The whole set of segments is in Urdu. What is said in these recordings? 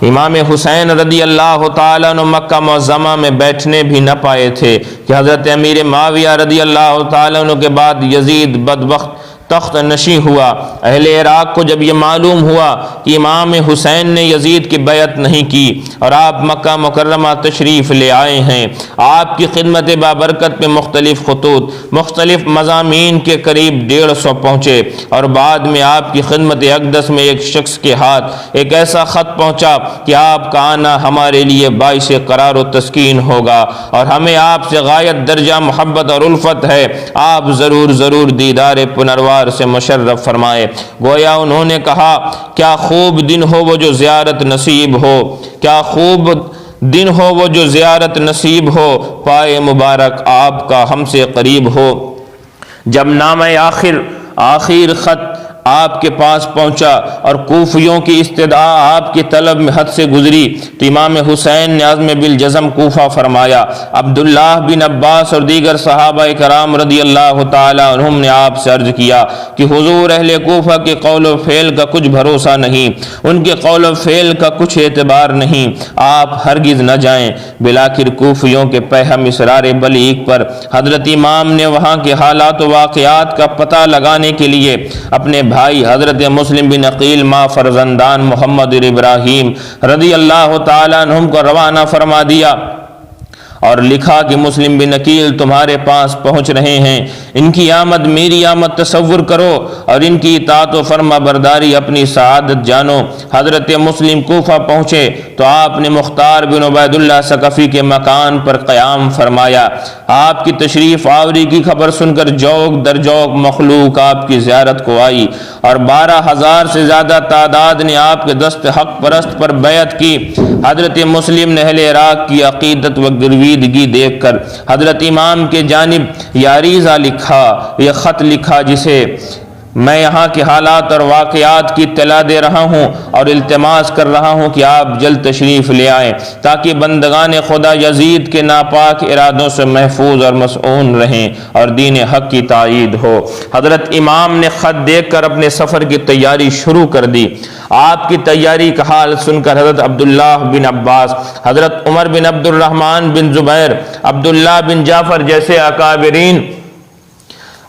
امام حسین رضی اللہ تعالیٰ عنہ مکہ معظمہ میں بیٹھنے بھی نہ پائے تھے کہ حضرت امیر معاویہ رضی اللہ تعالیٰ عنہ کے بعد یزید بدبخت تخت نشین ہوا۔ اہل عراق کو جب یہ معلوم ہوا کہ امام حسین نے یزید کی بیعت نہیں کی اور آپ مکہ مکرمہ تشریف لے آئے ہیں، آپ کی خدمت بابرکت پہ مختلف خطوط مختلف مضامین کے قریب 150 پہنچے، اور بعد میں آپ کی خدمت اقدس میں ایک شخص کے ہاتھ ایک ایسا خط پہنچا کہ آپ کا آنا ہمارے لیے باعث قرار و تسکین ہوگا اور ہمیں آپ سے غایت درجہ محبت اور الفت ہے، آپ ضرور دیدار پنروار سے مشرف فرمائے۔ گویا انہوں نے کہا کیا خوب دن ہو وہ جو زیارت نصیب ہو، کیا خوب دن ہو وہ جو زیارت نصیب ہو، پائے مبارک آپ کا ہم سے قریب ہو۔ جب نامہ آخر خط آپ کے پاس پہنچا اور کوفیوں کی استدعا آپ کی طلب میں حد سے گزری تو امام حسین نے عزم بالجزم کوفہ فرمایا۔ عبداللہ بن عباس اور دیگر صحابہ کرام رضی اللہ تعالی عنہم نے آپ سے عرض کیا کہ حضور اہل کوفہ کے قول و فعل کا کچھ بھروسہ نہیں، ان کے قول و فعل کا کچھ اعتبار نہیں، آپ ہرگز نہ جائیں۔ بلاخر کوفیوں کے پہم اسرار بلیغ پر حضرت امام نے وہاں کے حالات و واقعات کا پتہ لگانے کے لیے اپنے بھائی حضرت مسلم بن عقیل ما فرزندان محمد ابراہیم رضی اللہ تعالیٰ عنہم کو روانہ فرما دیا اور لکھا کہ مسلم بن عقیل تمہارے پاس پہنچ رہے ہیں، ان کی آمد میری آمد تصور کرو اور ان کی اطاعت و فرما برداری اپنی سعادت جانو۔ حضرت مسلم کوفہ پہنچے تو آپ نے مختار بن عبید اللہ ثقفی کے مکان پر قیام فرمایا۔ آپ کی تشریف آوری کی خبر سن کر جوق در جوق مخلوق آپ کی زیارت کو آئی اور 12,000 سے زیادہ تعداد نے آپ کے دست حق پرست پر بیعت کی۔ حضرت مسلم نے اہل عراق کی عقیدت و گرویدگی دیکھ کر حضرت امام کے جانب یہ عریضہ لکھا، یہ خط لکھا جسے میں یہاں کے حالات اور واقعات کی اطلاع دے رہا ہوں اور التماس کر رہا ہوں کہ آپ جلد تشریف لے آئیں تاکہ بندگان خدا یزید کے ناپاک ارادوں سے محفوظ اور مسعون رہیں اور دین حق کی تائید ہو۔ حضرت امام نے خط دیکھ کر اپنے سفر کی تیاری شروع کر دی۔ آپ کی تیاری کا حال سن کر حضرت عبداللہ بن عباس، حضرت عمر بن عبد الرحمن بن زبیر، عبداللہ بن جعفر جیسے اکابرین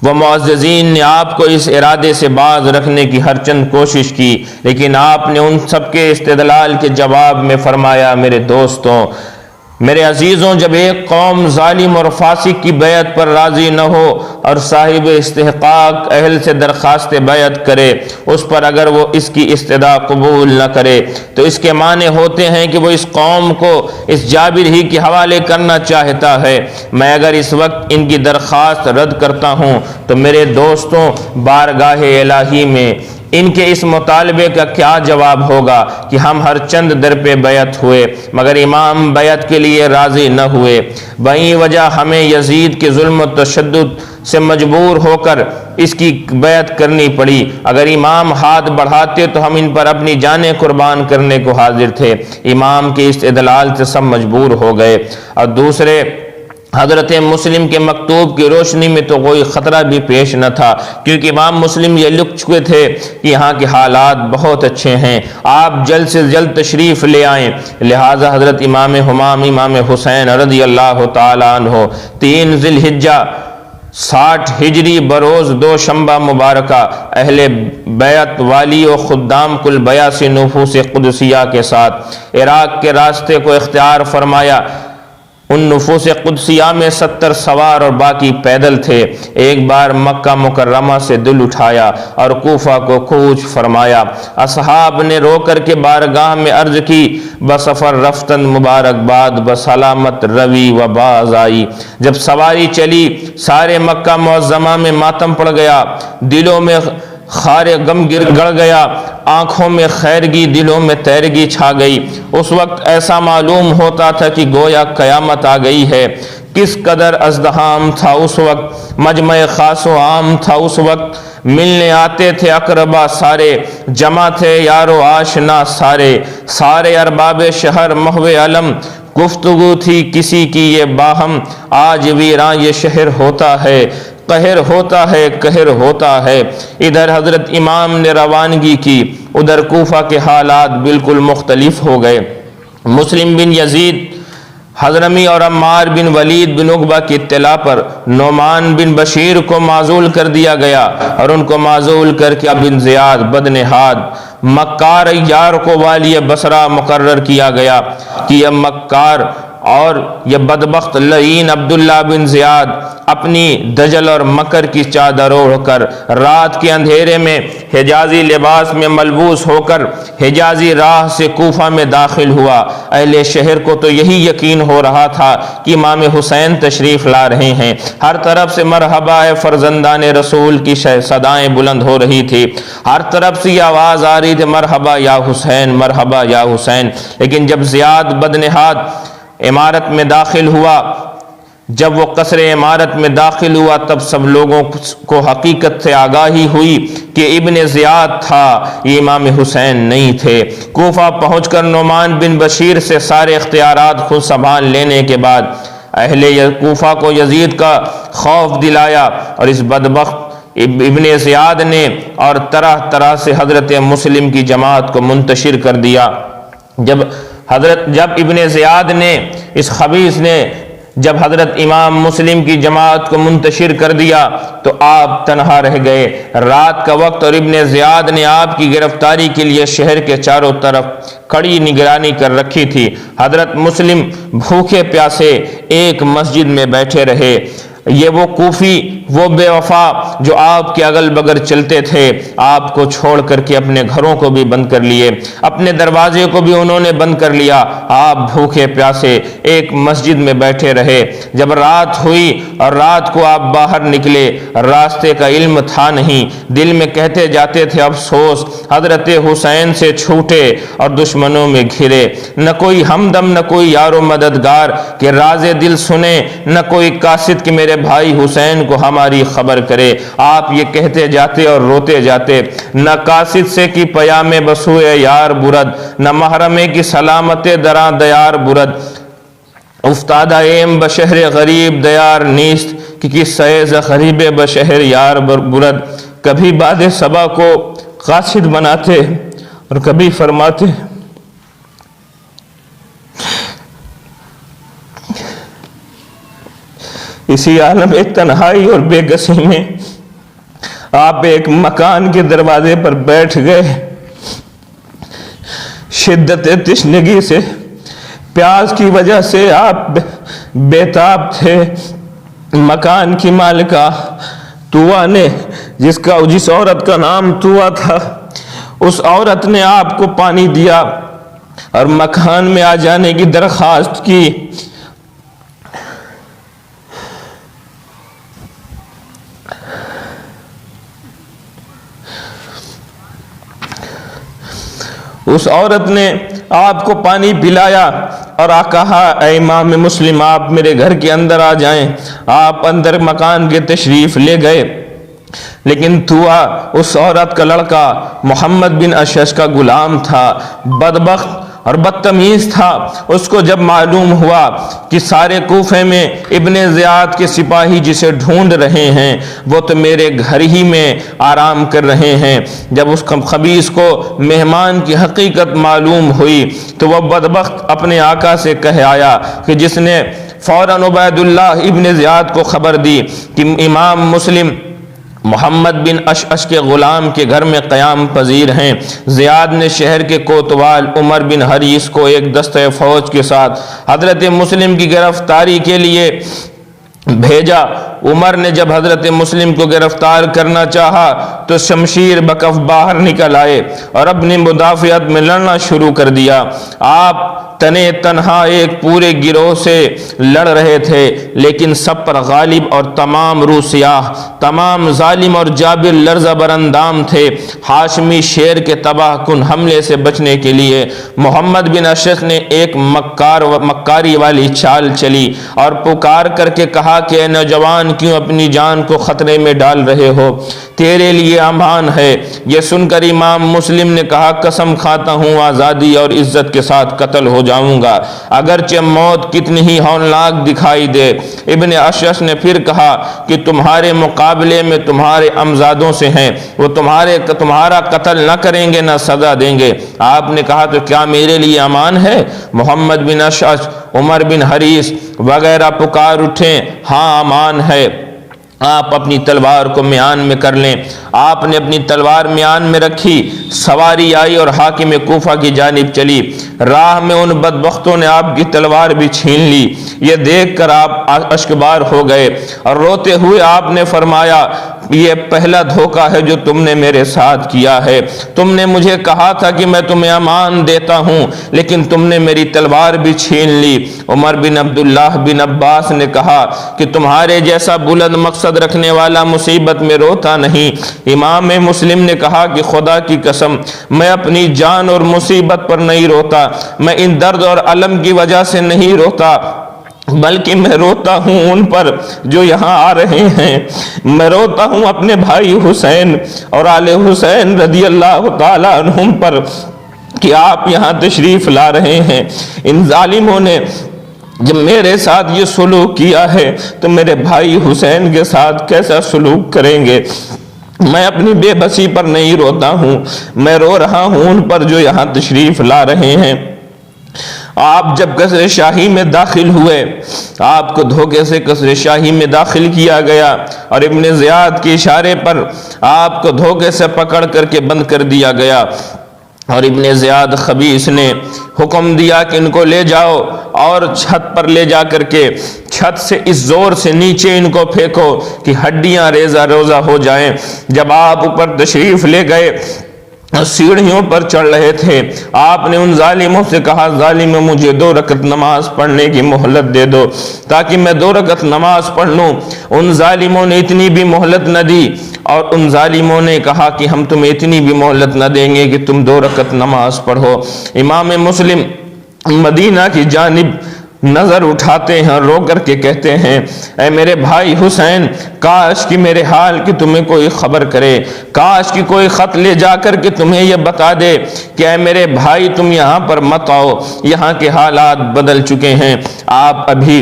وہ معززین نے آپ کو اس ارادے سے باز رکھنے کی ہر چند کوشش کی، لیکن آپ نے ان سب کے استدلال کے جواب میں فرمایا میرے دوستوں، میرے عزیزوں، جب ایک قوم ظالم اور فاسق کی بیعت پر راضی نہ ہو اور صاحب استحقاق اہل سے درخواست بیعت کرے، اس پر اگر وہ اس کی استدعا قبول نہ کرے تو اس کے معنی ہوتے ہیں کہ وہ اس قوم کو اس جابر ہی کے حوالے کرنا چاہتا ہے۔ میں اگر اس وقت ان کی درخواست رد کرتا ہوں تو میرے دوستوں بارگاہ الہی میں ان کے اس مطالبے کا کیا جواب ہوگا کہ ہم ہر چند در پہ بیعت ہوئے مگر امام بیعت کے لیے راضی نہ ہوئے، وہیں وجہ ہمیں یزید کے ظلم و تشدد سے مجبور ہو کر اس کی بیعت کرنی پڑی۔ اگر امام ہاتھ بڑھاتے تو ہم ان پر اپنی جانیں قربان کرنے کو حاضر تھے۔ امام کے اس ادلال سے سب مجبور ہو گئے، اور دوسرے حضرت مسلم کے مکتوب کی روشنی میں تو کوئی خطرہ بھی پیش نہ تھا، کیونکہ امام مسلم یہ لکھ چکے تھے کہ یہاں کے حالات بہت اچھے ہیں، آپ جلد سے جلد تشریف لے آئیں۔ لہٰذا حضرت امام حسین رضی اللہ تعالیٰ عنہ 3 ذی الحجہ 60 ہجری بروز 2 شنبہ مبارکہ اہل بیعت والی و خدام کل 82 نفوس قدسیہ کے ساتھ عراق کے راستے کو اختیار فرمایا۔ ان نفوس قدسیہ میں 70 سوار اور باقی پیدل تھے۔ ایک بار مکہ مکرمہ سے دل اٹھایا اور کوفہ کو کوچ فرمایا۔ اصحاب نے رو کر کے بارگاہ میں عرض کی، بسفر رفتن مبارکباد، بسلامت روی و باز آئی۔ جب سواری چلی سارے مکہ معظمہ میں ماتم پڑ گیا، دلوں میں خار غم گڑ گیا، آنکھوں میں خیرگی، دلوں میں تیرگی چھا گئی۔ اس وقت ایسا معلوم ہوتا تھا کہ گویا قیامت آ گئی ہے۔ کس قدر ازدحام تھا اس وقت، مجمع خاص و عام تھا اس وقت، ملنے آتے تھے اقربا سارے، جمع تھے یار و آشنا سارے ارباب شہر محو علم، گفتگو تھی کسی کی یہ باہم، آج ویراں یہ شہر ہوتا ہے قہر ہوتا ہے، قہر ہوتا ہے۔ ادھر حضرت امام نے روانگی کی، ادھر کوفہ کے حالات بالکل مختلف ہو گئے۔ مسلم بن یزید حضرمی اور عمار بن ولید بن عقبہ کی اطلاع پر نعمان بن بشیر کو معزول کر دیا گیا، اور ان کو معزول کر کے بن زیاد بدنہاد مکار یار کو والی بصرہ مقرر کیا گیا کہ یہ مکار اور یہ بدبخت لعین عبداللہ بن زیاد اپنی دجل اور مکر کی چادر اوڑھ کر رات کے اندھیرے میں حجازی لباس میں ملبوس ہو کر حجازی راہ سے کوفہ میں داخل ہوا۔ اہل شہر کو تو یہی یقین ہو رہا تھا کہ امام حسین تشریف لا رہے ہیں۔ ہر طرف سے مرحبا اے فرزندان رسول کی صدائیں بلند ہو رہی تھی، ہر طرف سے یہ آواز آ رہی تھی مرحبا یا حسین، مرحبا یا حسین۔ لیکن جب زیاد بدنہاد عمارت میں داخل ہوا، جب وہ قصر عمارت میں داخل ہوا، تب سب لوگوں کو حقیقت سے آگاہی ہوئی کہ ابن زیاد تھا، یہ امام حسین نہیں تھے۔ کوفہ پہنچ کر نعمان بن بشیر سے سارے اختیارات خود سنبھال لینے کے بعد اہل کوفہ کو یزید کا خوف دلایا، اور اس بدبخت ابن زیاد نے اور طرح طرح سے حضرت مسلم کی جماعت کو منتشر کر دیا۔ جب ابن زیاد نے، اس خبیث نے جب حضرت امام مسلم کی جماعت کو منتشر کر دیا تو آپ تنہا رہ گئے۔ رات کا وقت اور ابن زیاد نے آپ کی گرفتاری کے لیے شہر کے چاروں طرف کڑی نگرانی کر رکھی تھی۔ حضرت مسلم بھوکے پیاسے ایک مسجد میں بیٹھے رہے۔ یہ وہ کوفی، وہ بے وفا جو آپ کے اگل بغل چلتے تھے، آپ کو چھوڑ کر کے اپنے گھروں کو بھی بند کر لیے، اپنے دروازے کو بھی انہوں نے بند کر لیا۔ آپ بھوکے پیاسے ایک مسجد میں بیٹھے رہے۔ جب رات ہوئی اور رات کو آپ باہر نکلے، راستے کا علم تھا نہیں، دل میں کہتے جاتے تھے افسوس، حضرت حسین سے چھوٹے اور دشمنوں میں گھرے، نہ کوئی ہمدم، نہ کوئی یار و مددگار کہ راز دل سنے، نہ کوئی قاصد کہ میرے بھائی حسین کو ہماری خبر کرے۔ آپ یہ کہتے جاتے اور روتے جاتے، نہ قاصد سے کی پیام بسوئے یار برد، نہ محرمے کی سلامت دراں دیار برد، افتادہ ایم بشہر غریب دیار نیست کہ قصہ ز غریب بشہر یار برد۔ کبھی باد صبا کو قاصد بناتے اور کبھی فرماتے اسی عالم تنہائی اور بے کسی میں آپ ایک مکان کے دروازے پر بیٹھ گئے۔ شدت تشنگی سے، پیاس کی وجہ سے آپ بیتاب تھے۔ مکان کی مالکہ تووا نے، جس عورت کا نام تووا تھا، اس عورت نے آپ کو پانی دیا اور مکان میں آ جانے کی درخواست کی۔ اس عورت نے آپ کو پانی پلایا اور کہا اے امام مسلم، آپ میرے گھر کے اندر آ جائیں۔ آپ اندر مکان کے تشریف لے گئے، لیکن تووا اس عورت کا لڑکا محمد بن اشعث کا غلام تھا، بدبخت اور بدتمیز تھا۔ اس کو جب معلوم ہوا کہ سارے کوفے میں ابن زیاد کے سپاہی جسے ڈھونڈ رہے ہیں وہ تو میرے گھر ہی میں آرام کر رہے ہیں، جب اس خبیث کو مہمان کی حقیقت معلوم ہوئی تو وہ بدبخت اپنے آقا سے کہہ آیا کہ جس نے فوراً عبید اللہ ابن زیاد کو خبر دی کہ امام مسلم محمد بن اشعث کے غلام کے گھر میں قیام پذیر ہیں۔ زیاد نے شہر کے کوتوال عمر بن حریث کو ایک دستہ فوج کے ساتھ حضرت مسلم کی گرفتاری کے لیے بھیجا۔ عمر نے جب حضرت مسلم کو گرفتار کرنا چاہا تو شمشیر بکف باہر نکل آئے اور اپنی مدافعت میں لڑنا شروع کر دیا۔ آپ تنے تنہا ایک پورے گروہ سے لڑ رہے تھے، لیکن سب پر غالب اور تمام روح سیاہ، تمام ظالم اور جابر لرزہ براندام تھے۔ ہاشمی شیر کے تباہ کن حملے سے بچنے کے لیے محمد بن اشعث نے ایک مکاری والی چال چلی اور پکار کر کے کہا کہ اے نوجوان امان کیوں اپنی جان کو خطرے میں ڈال رہے ہو؟ تیرے لیے امان ہے۔ یہ سن کر امام مسلم نے کہا قسم کھاتا ہوں آزادی اور عزت کے ساتھ قتل ہو جاؤں گا، اگرچہ موت کتنی ہی ہولناک دکھائی دے۔ ابن اشعث نے پھر کہا کہ تمہارے مقابلے میں تمہارے امزادوں سے ہیں، وہ تمہارا قتل نہ کریں گے نہ سزا دیں گے۔ آپ نے کہا تو کیا میرے لیے امان ہے؟ محمد بن اشعث، عمر بن حریث وغیرہ پکار اٹھے، ہاں امان ہے، آپ اپنی تلوار کو میان میں کر لیں۔ آپ نے اپنی تلوار میان میں رکھی، سواری آئی اور حاکم کوفہ کی جانب چلی۔ راہ میں ان بدبختوں نے آپ کی تلوار بھی چھین لی۔ یہ دیکھ کر آپ اشکبار ہو گئے اور روتے ہوئے آپ نے فرمایا یہ پہلا دھوکہ ہے جو تم نے میرے ساتھ کیا ہے۔ تم نے مجھے کہا تھا کہ میں تمہیں امان دیتا ہوں، لیکن تم نے میری تلوار بھی چھین لی۔ عمر بن عبداللہ بن عباس نے کہا کہ تمہارے جیسا بلند مقصد رکھنے والا مصیبت میں روتا نہیں۔ امام مسلم نے کہا کہ خدا کی قسم میں اپنی جان اور مصیبت پر نہیں روتا، میں ان درد اور علم کی وجہ سے نہیں روتا، بلکہ میں روتا ہوں ان پر جو یہاں آ رہے ہیں۔ میں روتا ہوں اپنے بھائی حسین اور آل حسین رضی اللہ تعالیٰ عنہم پر کہ آپ یہاں تشریف لا رہے ہیں۔ ان ظالموں نے جب میرے ساتھ یہ سلوک کیا ہے تو میرے بھائی حسین کے ساتھ کیسا سلوک کریں گے؟ میں اپنی بے بسی پر نہیں روتا ہوں، میں رو رہا ہوں ان پر جو یہاں تشریف لا رہے ہیں۔ آپ جب قصر شاہی میں داخل ہوئے، آپ کو دھوکے سے قصر شاہی میں داخل کیا گیا اور ابن زیاد کے اشارے پر آپ کو دھوکے سے پکڑ کر کے بند کر دیا گیا، اور ابن زیاد خبیث نے حکم دیا کہ ان کو لے جاؤ اور چھت پر لے جا کر کے چھت سے اس زور سے نیچے ان کو پھینکو کہ ہڈیاں ریزہ روزہ ہو جائیں۔ جب آپ اوپر تشریف لے گئے، سیڑھیوں پر چڑھ رہے تھے، آپ نے ان ظالموں سے کہا ظالموں مجھے 2 رکعت نماز پڑھنے کی مہلت دے دو تاکہ میں 2 رکعت نماز پڑھ لوں۔ ان ظالموں نے اتنی بھی مہلت نہ دی، اور ان ظالموں نے کہا کہ ہم تمہیں اتنی بھی مہلت نہ دیں گے کہ تم 2 رکعت نماز پڑھو۔ امام مسلم مدینہ کی جانب نظر اٹھاتے ہیں، رو کر کے کہتے ہیں اے میرے بھائی حسین، کاش کہ میرے حال کی تمہیں کوئی خبر کرے، کاش کہ کوئی خط لے جا کر کے تمہیں یہ بتا دے کہ اے میرے بھائی تم یہاں پر مت آؤ، یہاں کے حالات بدل چکے ہیں۔ آپ ابھی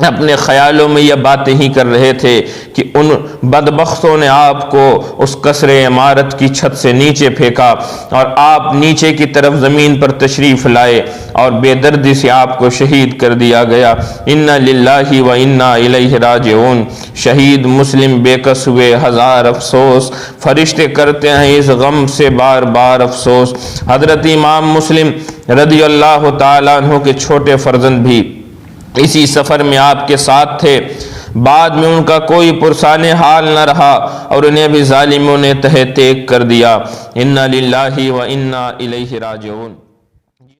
اپنے خیالوں میں یہ باتیں ہی کر رہے تھے کہ ان بدبختوں نے آپ کو اس قصر عمارت کی چھت سے نیچے پھینکا اور آپ نیچے کی طرف زمین پر تشریف لائے اور بے دردی سے آپ کو شہید کر دیا گیا۔ انا للہ و انا الیہ راجعون۔ شہید مسلم بے کس ہوئے ہزار افسوس، فرشتے کرتے ہیں اس غم سے بار بار افسوس۔ حضرت امام مسلم رضی اللہ تعالیٰ عنہ کے چھوٹے فرزند بھی اسی سفر میں آپ کے ساتھ تھے۔ بعد میں ان کا کوئی پرسان حال نہ رہا اور انہیں بھی ظالموں نے تہہ تیگ کر دیا۔ انا للہ و انا الیہ راجعون۔